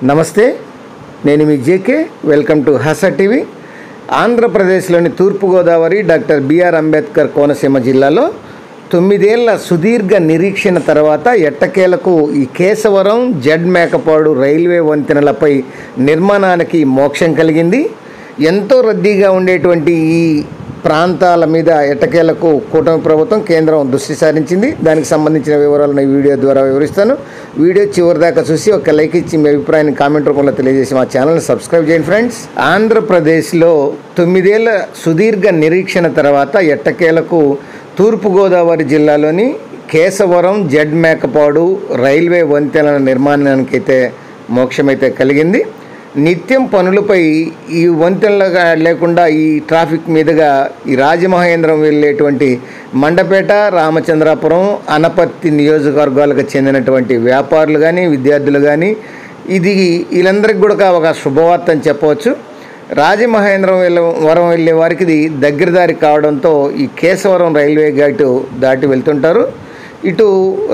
నమస్తే, నేను మీ JK. Welcome to Hasa TV. ఆంధ్రప్రదేశ్లోని తూర్పుగోదావరి డాక్టర్ బిఆర్ అంబేద్కర్ కోనసీమ జిల్లాలో 9 ఏళ్ల సుదీర్ఘ నిరీక్షణ తర్వాత ఎట్టకేలకు ఈ కేశవరం జడ్ మేకపాడు రైల్వే వంతెనలపై నిర్మాణానికి మోక్షం కలిగింది. ఎంతో రద్దీగా ఉండేటువంటి ఈ ప్రాంతాల మీద ఎట్టకేలకు కూటమి ప్రభుత్వం కేంద్రం దృష్టి సారించింది. దానికి సంబంధించిన వివరాలను ఈ వీడియో ద్వారా వివరిస్తాను. వీడియో చివరిదాకా చూసి ఒక లైక్ ఇచ్చి మీ అభిప్రాయాన్ని కామెంట్ రూపంలో తెలియజేసి మా ఛానల్ని సబ్స్క్రైబ్ చేయండి ఫ్రెండ్స్. ఆంధ్రప్రదేశ్లో 9 ఏళ్ల సుదీర్ఘ నిరీక్షణ తర్వాత ఎట్టకేలకు తూర్పుగోదావరి జిల్లాలోని కేశవరం జడ్ మేకపాడు రైల్వే వంతెనల నిర్మాణానికైతే మోక్షమైతే కలిగింది. నిత్యం పనులపై ఈ వంతెనలుగా లేకుండా ఈ ట్రాఫిక్ మీదుగా ఈ రాజమహేంద్రం వెళ్ళేటువంటి మండపేట, రామచంద్రాపురం, అనపర్తి నియోజకవర్గాలకు చెందినటువంటి వ్యాపారులు కానీ విద్యార్థులు కానీ వీళ్ళందరికీ కూడా ఒక శుభవార్త అని చెప్పవచ్చు. రాజమహేంద్రం వరం వెళ్ళే వారికి ఇది దగ్గర దారి కావడంతో ఈ కేశవరం రైల్వే గేటు దాటి వెళ్తుంటారు. ఇటు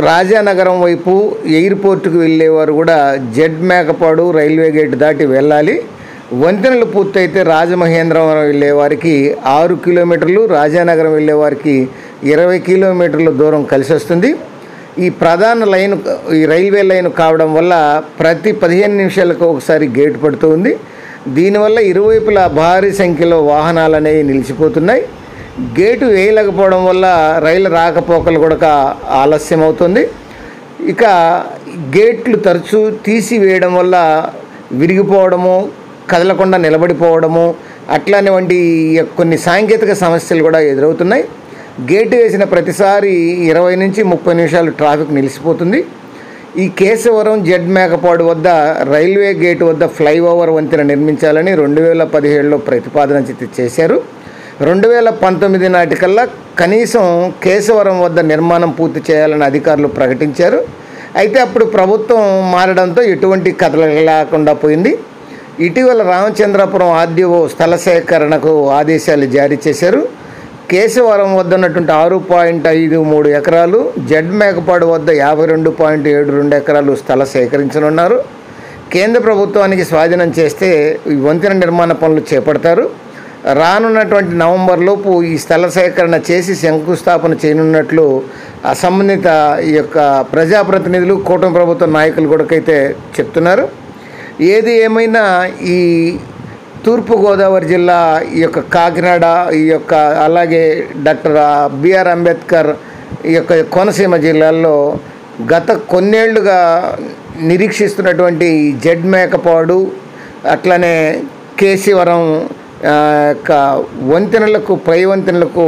రాజానగరం వైపు ఎయిర్పోర్టుకు వెళ్ళేవారు కూడా జడ్ మేకపాడు రైల్వే గేటు దాటి వెళ్ళాలి. వంతెనలు పూర్తయితే రాజమహేంద్రం వెళ్ళే వారికి 6 కిలోమీటర్లు, రాజానగరం వెళ్ళే వారికి 20 కిలోమీటర్ల దూరం కలిసి వస్తుంది. ఈ ప్రధాన లైన్ ఈ రైల్వే లైన్ కావడం వల్ల ప్రతి 15 నిమిషాలకు ఒకసారి గేటు పడుతూ ఉంది. దీనివల్ల ఇరువైపులా భారీ సంఖ్యలో వాహనాలు అనేవి నిలిచిపోతున్నాయి. గేటు వేయలేకపోవడం వల్ల రైలు రాకపోకలు కూడా ఆలస్యం అవుతుంది. ఇక గేట్లు తరచూ తీసివేయడం వల్ల విరిగిపోవడము, కదలకుండా నిలబడిపోవడము అట్లానే వంటి కొన్ని సాంకేతిక సమస్యలు కూడా ఎదురవుతున్నాయి. గేటు వేసిన ప్రతిసారి 20 నుంచి 30 నిమిషాలు ట్రాఫిక్ నిలిచిపోతుంది. ఈ కేశవరం జడ్ మేకపాడు వద్ద రైల్వే గేటు వద్ద ఫ్లైఓవర్ వంతెన నిర్మించాలని 2017లో ప్రతిపాదన చేశారు. 2019 నాటికల్లా కనీసం కేశవరం వద్ద నిర్మాణం పూర్తి చేయాలని అధికారులు ప్రకటించారు. అయితే అప్పుడు ప్రభుత్వం మారడంతో ఎటువంటి కథలు లేకుండా పోయింది. ఇటీవల రామచంద్రాపురం ఆర్డీఓ స్థల సేకరణకు ఆదేశాలు జారీ చేశారు. కేశవరం వద్ద ఉన్నటువంటి 6.53 ఎకరాలు, జడ్ మేకపాడు వద్ద 52.72 ఎకరాలు స్థల సేకరించనున్నారు. కేంద్ర ప్రభుత్వానికి స్వాధీనం చేస్తే ఈ వంతెన నిర్మాణ పనులు చేపడతారు. రానున్నటువంటి నవంబర్లోపు ఈ స్థల సేకరణ చేసి శంకుస్థాపన చేయనున్నట్లు సంబంధిత ఈ యొక్క ప్రజాప్రతినిధులు, కూటమి ప్రభుత్వ నాయకులు కూడా అయితే చెప్తున్నారు. ఏది ఏమైనా ఈ తూర్పుగోదావరి జిల్లా ఈ యొక్క కాకినాడ ఈ యొక్క అలాగే డాక్టర్ బిఆర్ అంబేద్కర్ ఈ యొక్క కోనసీమ జిల్లాల్లో గత కొన్నేళ్లుగా నిరీక్షిస్తున్నటువంటి జడ్ మేకపాడు అట్లనే కేశవరం వంతెనలకు పై వంతెనలకు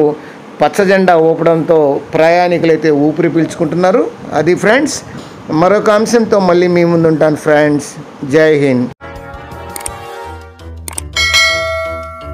పచ్చజెండా ఊపడంతో ప్రయాణికులైతే ఊపిరి పీల్చుకుంటున్నారు. అది ఫ్రెండ్స్, మరొక అంశంతో మళ్ళీ మీ ముందు ఉంటాను ఫ్రెండ్స్. జై హింద్.